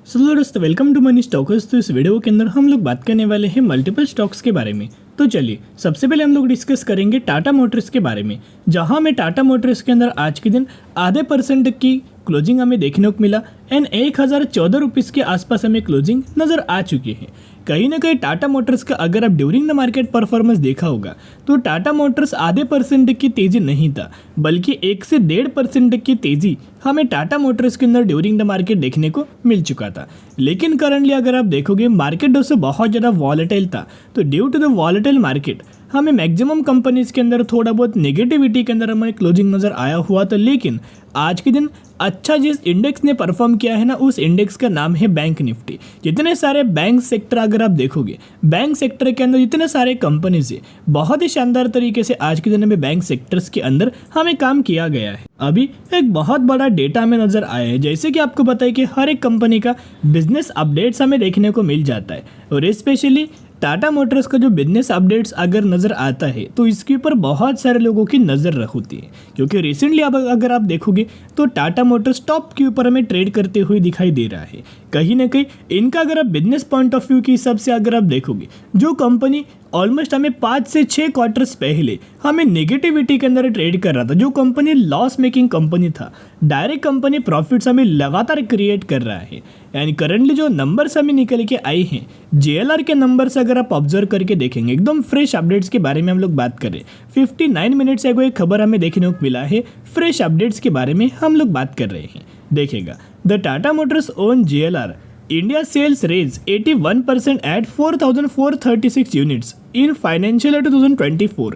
सो दोस्तों welcome to money stocks. तो इस वीडियो के अंदर हम लोग बात करने वाले हैं मल्टीपल स्टॉक्स के बारे में। तो चलिए सबसे पहले हम लोग डिस्कस करेंगे टाटा मोटर्स के बारे में, जहां हमें टाटा मोटर्स के अंदर आज के दिन आधे % की क्लोजिंग हमें देखने को मिला एंड 1014 रुपीज़ के आसपास हमें क्लोजिंग नज़र आ चुकी है। कहीं ना कहीं टाटा मोटर्स का अगर आप ड्यूरिंग द मार्केट परफॉर्मेंस देखा होगा तो टाटा मोटर्स आधे % की तेज़ी नहीं था, बल्कि 1 से 1.5% की तेज़ी हमें टाटा मोटर्स के अंदर ड्यूरिंग द मार्केट देखने को मिल चुका था। लेकिन करंटली अगर आप देखोगे मार्केट दोस्तों बहुत ज़्यादा वॉलेटाइल था, तो due to the volatile market हमें मैक्सिमम कंपनीज के अंदर थोड़ा बहुत नेगेटिविटी के अंदर हमें क्लोजिंग नज़र आया हुआ था। लेकिन आज के दिन अच्छा जिस इंडेक्स ने परफॉर्म किया है ना, उस इंडेक्स का नाम है बैंक निफ्टी। जितने सारे बैंक सेक्टर अगर आप देखोगे, बैंक सेक्टर के अंदर जितने सारे कंपनीज है, बहुत ही शानदार तरीके से आज के दिन में बैंक सेक्टर्स के अंदर हमें काम किया गया है। अभी एक बहुत बड़ा डेटा हमें नज़र आया है, जैसे कि आपको पता है कि हर एक कंपनी का बिजनेस अपडेट्स हमें देखने को मिल जाता है, और स्पेशली टाटा मोटर्स का जो बिजनेस अपडेट्स अगर नज़र आता है तो इसके ऊपर बहुत सारे लोगों की नज़र होती है, क्योंकि रिसेंटली अब अगर आप देखोगे तो टाटा मोटर्स टॉप के ऊपर हमें ट्रेड करते हुए दिखाई दे रहा है। कहीं ना कहीं इनका अगर आप बिजनेस पॉइंट ऑफ व्यू के हिसाब से अगर आप देखोगे, जो कंपनी ऑलमोस्ट हमें 5 से 6 क्वार्टर्स पहले हमें नेगेटिविटी के अंदर ट्रेड कर रहा था, जो कंपनी लॉस मेकिंग कंपनी था, डायरेक्ट कंपनी प्रॉफिट्स हमें लगातार क्रिएट कर रहा है। यानी करंटली जो नंबर्स हमें निकल के आए हैं, JLR के नंबर्स अगर आप ऑब्जर्व करके देखेंगे, एकदम फ्रेश अपडेट्स के बारे में हम लोग बात करें, 59 मिनट्स एगो एक खबर हमें देखने को मिला है, फ्रेश अपडेट्स के बारे में हम लोग बात कर रहे हैं। देखिएगा, the Tata Motors own JLR India sales raised 81% at 4,436 units in financial year 2024।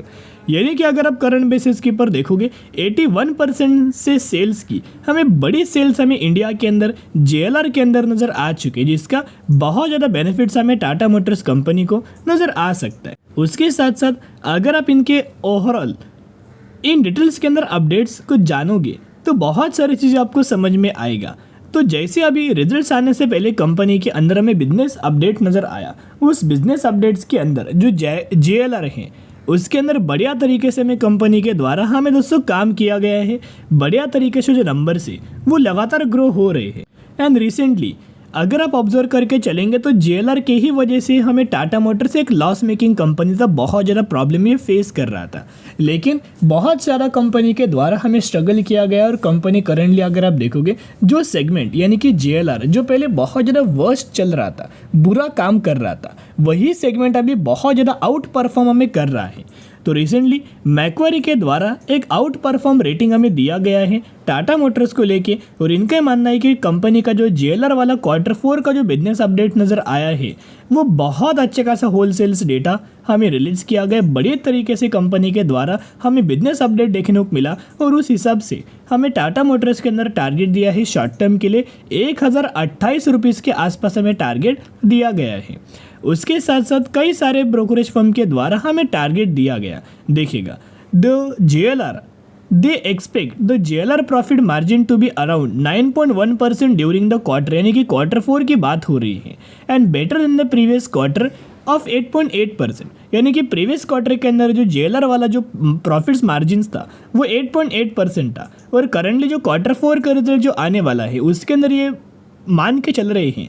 यानी कि अगर आप करंट बेसिस के ऊपर देखोगे 81% से सेल्स की हमें बड़ी सेल्स हमें इंडिया के अंदर JLR के अंदर नज़र आ चुकी है, जिसका बहुत ज़्यादा बेनिफिट्स हमें टाटा मोटर्स कंपनी को नज़र आ सकता है। उसके साथ साथ अगर आप इनके ओवरऑल इन डिटेल्स के अंदर अपडेट्स को जानोगे तो बहुत सारी चीज़ें आपको समझ में आएगा। तो जैसे अभी रिजल्ट्स आने से पहले कंपनी के अंदर हमें बिजनेस अपडेट नज़र आया, उस बिजनेस अपडेट्स के अंदर जो JLR हैं उसके अंदर बढ़िया तरीके से हमें कंपनी के द्वारा हमें दोस्तों काम किया गया है। बढ़िया तरीके से जो नंबर्स है वो लगातार ग्रो हो रहे हैं। एंड रिसेंटली अगर आप ऑब्जर्व करके चलेंगे तो JLR के ही वजह से हमें टाटा मोटर्स एक लॉस मेकिंग कंपनी था, बहुत ज़्यादा प्रॉब्लम ये फेस कर रहा था, लेकिन बहुत सारा कंपनी के द्वारा हमें स्ट्रगल किया गया। और कंपनी करंटली अगर आप देखोगे जो सेगमेंट यानी कि JLR जो पहले बहुत ज़्यादा वर्स्ट चल रहा था, बुरा काम कर रहा था, वही सेगमेंट अभी बहुत ज़्यादा आउट परफॉर्म हमें कर रहा है। तो रिसेंटली मैक्वारी के द्वारा एक आउट परफॉर्म रेटिंग हमें दिया गया है टाटा मोटर्स को लेके, और इनका मानना है कि कंपनी का जो JLR वाला Q4 का जो बिजनेस अपडेट नज़र आया है वो बहुत अच्छे खासा होलसेल्स डेटा हमें रिलीज किया गया, बड़े तरीके से कंपनी के द्वारा हमें बिजनेस अपडेट देखने को मिला, और उस हिसाब से हमें टाटा मोटर्स के अंदर टारगेट दिया है शॉर्ट टर्म के लिए 1028 रुपीज़ के आसपास हमें टारगेट दिया गया है। उसके साथ साथ कई सारे ब्रोकरेज फर्म के द्वारा हमें टारगेट दिया गया। देखिएगा, the JLR they expect the JLR profit margin to be around 9.1% during the quarter, यानी कि Q4 की बात हो रही है, and better than the previous quarter of 8.8%। यानी कि प्रीवियस क्वार्टर के अंदर जो JLR वाला जो प्रॉफिट्स मार्जिन था वो 8.8% था, और करंटली जो Q4 का रिजल्ट जो आने वाला है उसके अंदर ये मान के चल रहे हैं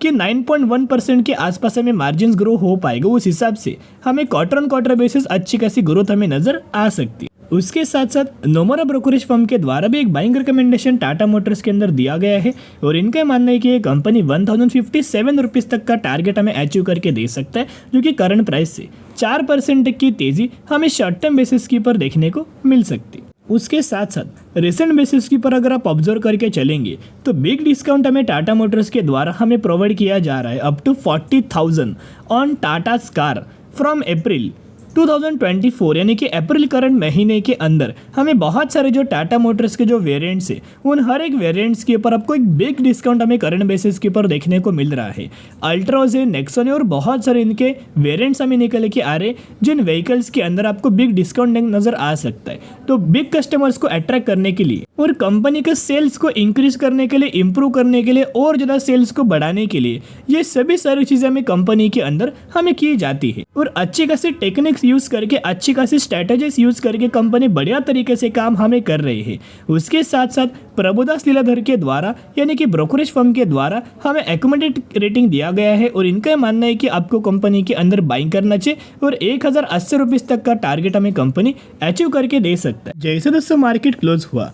कि 9.1% के आसपास हमें मार्जिन ग्रो हो पाएगा। उस हिसाब से हमें क्वार्टर ऑन क्वार्टर बेसिस अच्छी खासी ग्रोथ हमें नज़र आ सकती है। उसके साथ साथ नोमोरा ब्रोकरेज फर्म के द्वारा भी एक बाइंग रिकमेंडेशन टाटा मोटर्स के अंदर दिया गया है, और इनका मानना है कि ये कंपनी 1057 रुपीज़ तक का टारगेट हमें अचीव करके दे सकता है, जो कि करंट प्राइस से 4% की तेज़ी हमें शॉर्ट टर्म बेसिस के ऊपर देखने को मिल सकती है। उसके साथ साथ रिसेंट बेसिस के ऊपर अगर आप ऑब्जर्व करके चलेंगे तो बिग डिस्काउंट हमें टाटा मोटर्स के द्वारा हमें प्रोवाइड किया जा रहा है up to 40,000 on Tata car from April 2024, यानी कि अप्रैल करंट महीने के अंदर हमें बहुत सारे जो टाटा मोटर्स के जो वेरिएंट्स है उन हर एक वेरिएंट्स के ऊपर आपको एक बिग डिस्काउंट हमें करंट बेसिस के ऊपर देखने को मिल रहा है। अल्ट्राज है, नेक्सॉन है, और बहुत सारे इनके वेरिएंट्स हमें निकल के आ रहे, जिन व्हीकल्स के अंदर आपको बिग डिस्काउंट नज़र आ सकता है। तो बिग कस्टमर्स को अट्रैक्ट करने के लिए और कंपनी के सेल्स को इंक्रीज करने के लिए, इम्प्रूव करने के लिए और ज़्यादा सेल्स को बढ़ाने के लिए ये सभी सारी चीज़ें हमें कंपनी के अंदर हमें की जाती है। और अच्छी खासी टेक्निक्स यूज़ करके, अच्छी खासी स्ट्रैटेजीज यूज़ करके कंपनी बढ़िया तरीके से काम हमें कर रही है। उसके साथ साथ प्रभुदास लीलाधर के द्वारा यानी कि ब्रोकरेज फर्म के द्वारा हमें एकोमोडेट रेटिंग दिया गया है और इनका मानना है कि आपको कंपनी के अंदर बाइंग करना चाहिए और 1080 रुपीज़ तक का टारगेट हमें कंपनी अचीव करके दे सकता है। जैसे दोस्तों मार्केट क्लोज हुआ,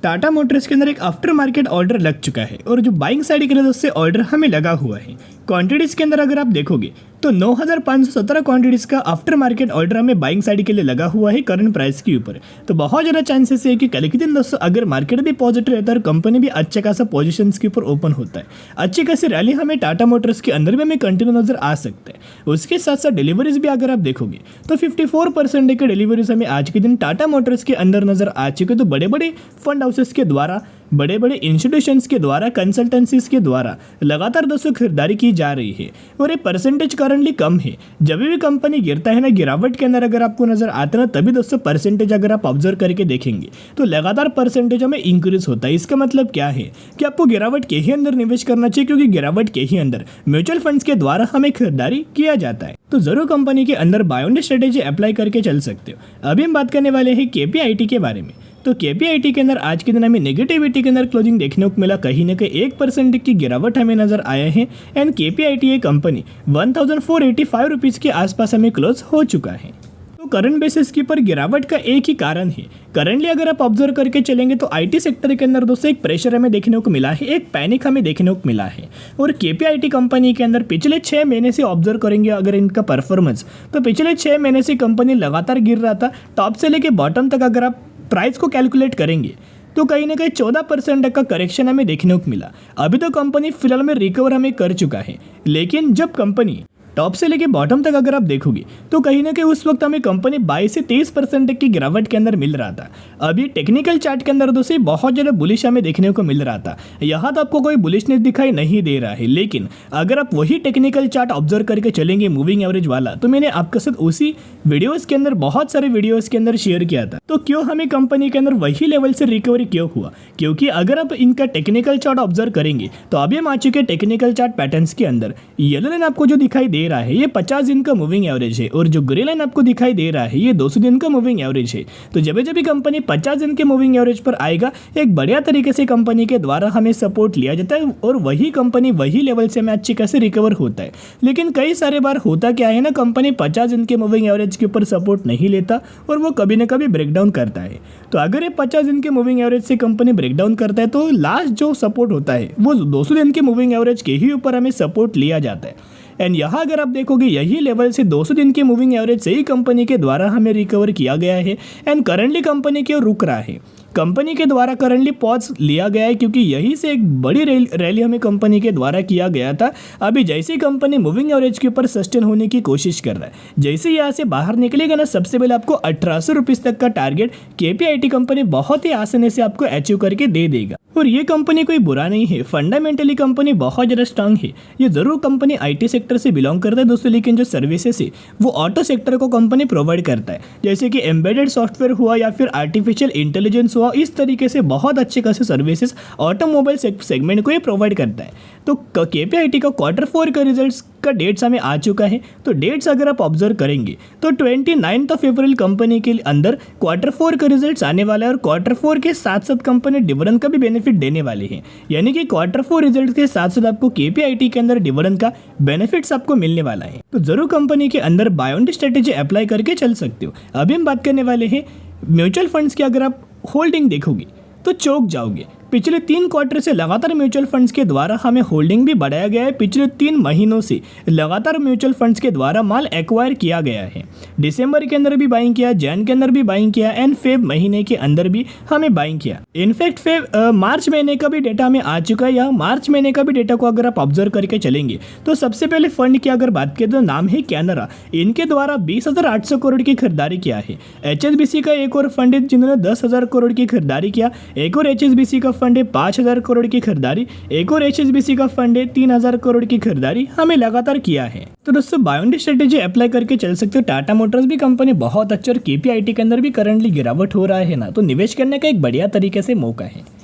टाटा मोटर्स के अंदर एक आफ्टर मार्केट ऑर्डर लग चुका है और जो बाइंग साइड के लिए दोस्तों ऑर्डर हमें लगा हुआ है। क्वांटिटीज़ के अंदर अगर आप देखोगे तो 9517 क्वांटिटीज़ का आफ्टर मार्केट ऑर्डर हमें बाइंग साइड के लिए लगा हुआ है करंट प्राइस के ऊपर। तो बहुत ज़्यादा चांसेस है कि कल के दिन दोस्तों अगर मार्केट भी पॉजिटिव रहता है और कंपनी भी अच्छा खासा पोजीशंस के ऊपर ओपन होता है, अच्छी खासी रैली हमें टाटा मोटर्स के अंदर भी हमें कंटिन्यू नजर आ सकता है। उसके साथ साथ डिलीवरीज भी अगर आप देखोगे तो 54% के डिलीवरीज हमें आज के दिन टाटा मोटर्स के अंदर नजर आ चुके। तो बड़े बड़े फंड हाउसेस के द्वारा, बड़े बड़े इंस्टीट्यूशंस के द्वारा, कंसल्टेंसीज के द्वारा लगातार दोस्तों खरीदारी की जा रही है और ये परसेंटेज करंटली कम है। जब भी कंपनी गिरता है ना, गिरावट के अंदर अगर आपको नजर आता है ना, तभी दोस्तों परसेंटेज अगर आप ऑब्जर्व करके देखेंगे तो लगातार परसेंटेज हमें इंक्रीज होता है। इसका मतलब क्या है कि आपको गिरावट के ही अंदर निवेश करना चाहिए, क्योंकि गिरावट के ही अंदर म्यूचुअल फंड्स के द्वारा हमें खरीदारी किया जाता है। तो जरूर कंपनी के अंदर बाय ऑन स्ट्रेटेजी अप्लाई करके चल सकते हो। अभी हम बात करने वाले हैं केपीआईटी के बारे में। तो केपीआईटी के अंदर आज के दिन हमें नेगेटिविटी के अंदर क्लोजिंग देखने को मिला, कहीं ना कहीं 1% की गिरावट हमें नजर आया है एंड केपीआईटी ये कंपनी 1485 रुपीज़ के आसपास हमें क्लोज हो चुका है। तो करंट बेसिस के पर गिरावट का एक ही कारण है। करंटली अगर आप ऑब्जर्व करके चलेंगे तो आईटी सेक्टर के अंदर दोस्तों एक प्रेशर हमें देखने को मिला है, एक पैनिक हमें देखने को मिला है। और केपीआईटी कंपनी के अंदर पिछले 6 महीने से ऑब्जर्व करेंगे अगर इनका परफॉर्मेंस, तो पिछले 6 महीने से कंपनी लगातार गिर रहा था। टॉप से लेके बॉटम तक अगर आप प्राइस को कैलकुलेट करेंगे तो कहीं ना कहीं 14% का करेक्शन हमें देखने को मिला। अभी तो कंपनी फिलहाल में रिकवर हमें कर चुका है, लेकिन जब कंपनी टॉप से लेके बॉटम तक अगर आप देखोगे तो कहीं ना कहीं उस वक्त हमें कंपनी 22 से 23% की गिरावट के अंदर मिल रहा था। अभी टेक्निकल चार्ट के अंदर दोस्तों बहुत ज़्यादा बुलिश हमें देखने को मिल रहा था। यहाँ तो आपको कोई बुलिशनेस दिखाई नहीं दे रहा है, लेकिन अगर आप वही टेक्निकल चार्ट ऑब्जर्व करके चलेंगे मूविंग एवरेज वाला, तो मैंने आपके साथ उसी वीडियोज़ के अंदर, बहुत सारे वीडियोज़ के अंदर शेयर किया था। तो क्यों हमें कंपनी के अंदर वही लेवल से रिकवरी क्यों हुआ? क्योंकि अगर आप इनका टेक्निकल चार्ट ऑब्जर्व करेंगे तो अभी हम आ चुके टेक्निकल चार्ट पैटर्न्स के अंदर। येलो लाइन आपको जो दिखाई दे रहा है ये 50 दिन का मूविंग एवरेज है और जो ग्रे लाइन आपको दिखाई दे रहा है ये 200 दिन का मूविंग एवरेज है। तो जब भी कंपनी 50 दिन के मूविंग एवरेज पर आएगा, एक बढ़िया तरीके से कंपनी के द्वारा हमें सपोर्ट लिया जाता है और वही कंपनी वही लेवल से हमें अच्छी कैसे रिकवर होता है। लेकिन कई सारे बार होता क्या है ना, कंपनी 50 दिन के मूविंग एवरेज के ऊपर सपोर्ट नहीं लेता और वो कभी ना कभी ब्रेकडाउन करता है। तो अगर ये 50 दिन के मूविंग एवरेज से कंपनी ब्रेकडाउन करता है तो लास्ट जो सपोर्ट होता है वो 200 दिन के मूविंग एवरेज के ही ऊपर हमें सपोर्ट लिया जाता है। एंड यहाँ अगर आप देखोगे यही लेवल से 200 दिन के मूविंग एवरेज से ही कंपनी के द्वारा हमें रिकवर किया गया है एंड करंटली कंपनी क्यों रुक रहा है, कंपनी के द्वारा करंटली पॉज लिया गया है क्योंकि यहीं से एक बड़ी रैली हमें कंपनी के द्वारा किया गया था। अभी जैसे ही कंपनी मूविंग एवरेज के ऊपर सस्टेन होने की कोशिश कर रहा है, जैसे यहाँ से बाहर निकलेगा ना, सबसे पहले आपको 1800 रुपीज़ तक का टारगेट केपीआईटी कंपनी बहुत ही आसानी से आपको अचीव करके दे देगा। और ये कंपनी कोई बुरा नहीं है, फंडामेंटली कंपनी बहुत ज़्यादा स्ट्रांग है। ये ज़रूर कंपनी आईटी सेक्टर से बिलोंग करता है दोस्तों, लेकिन जो सर्विसेज है वो ऑटो सेक्टर को कंपनी प्रोवाइड करता है, जैसे कि एम्बेडेड सॉफ्टवेयर हुआ या फिर आर्टिफिशियल इंटेलिजेंस हुआ। इस तरीके से बहुत अच्छे खासे सर्विसेज ऑटोमोबाइल सेगमेंट को ये प्रोवाइड करता है। तो केपीआईटी का Q4 का रिजल्ट्स का डेट्स हमें आ चुका है। तो डेट्स अगर आप ऑब्जर्व करेंगे तो 29 अप्रैल कंपनी के अंदर Q4 का रिजल्ट्स आने वाला है और Q4 के साथ साथ कंपनी डिविडेंड का भी बेनिफिट देने वाली है। यानी कि Q4 रिजल्ट के साथ साथ आपको केपीआईटी के अंदर डिविडेंड का बेनिफिट्स आपको मिलने वाला है। तो जरूर कंपनी के अंदर बाय ऑन स्ट्रेटेजी अप्लाई करके चल सकते हो। अभी हम बात करने वाले हैं म्यूचुअल फंड्स की। अगर आप होल्डिंग देखोगे तो चौंक जाओगे। पिछले 3 क्वार्टर से लगातार म्यूचुअल फंड्स के द्वारा हमें होल्डिंग भी बढ़ाया गया है। पिछले 3 महीनों से लगातार म्यूचुअल फंड्स के द्वारा माल एक्वायर किया गया है। दिसंबर के अंदर भी बाइंग किया, जैन के अंदर भी बाइंग किया एंड फेब महीने के अंदर भी हमें बाइंग किया। इनफैक्ट मार्च महीने का भी डेटा हमें आ चुका है। यहाँ मार्च महीने का भी डेटा को अगर आप ऑब्जर्व करके चलेंगे तो सबसे पहले फंड की अगर बात करें तो नाम है कैनरा। इनके द्वारा 20,800 करोड़ की खरीदारी किया है। HSBC का एक और फंड है जिन्होंने 10,000 करोड़ की खरीदारी किया। एक और HSBC का फंड है 5,000 करोड़ की खरीदारी, एक और HSBC का फंड है 3,000 करोड़ की खरीदारी हमें लगातार किया है। तो दोस्तों बाय स्ट्रेटेजी अप्लाई करके चल सकते हो। टाटा मोटर्स भी कंपनी बहुत अच्छी और KPIT के अंदर भी करंटली गिरावट हो रहा है ना, तो निवेश करने का एक बढ़िया तरीके से मौका है।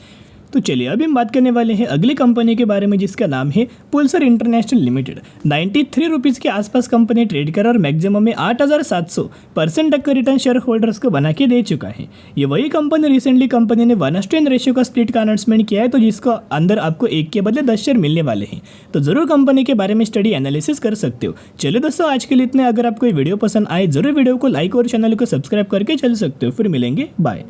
तो चलिए अभी हम बात करने वाले हैं अगली कंपनी के बारे में जिसका नाम है पुलसर इंटरनेशनल लिमिटेड। 93 रुपीज़ के आसपास कंपनी ट्रेड कर और मैक्सिमम में 8,700% तक का रिटर्न शेयर होल्डर्स को बना के दे चुका है। ये वही कंपनी रिसेंटली कंपनी ने 1:1 रेशियो का स्प्लिट का अनाउंसमेंट किया है, तो जिसको अंदर आपको 1 के बदले 10 शेयर मिलने वाले हैं। तो जरूर कंपनी के बारे में स्टडी एनालिसिस कर सकते हो। चलिए दोस्तों आज के लिए इतने। अगर आपको ये वीडियो पसंद आए जरूर वीडियो को लाइक और चैनल को सब्सक्राइब करके चल सकते हो। फिर मिलेंगे, बाय।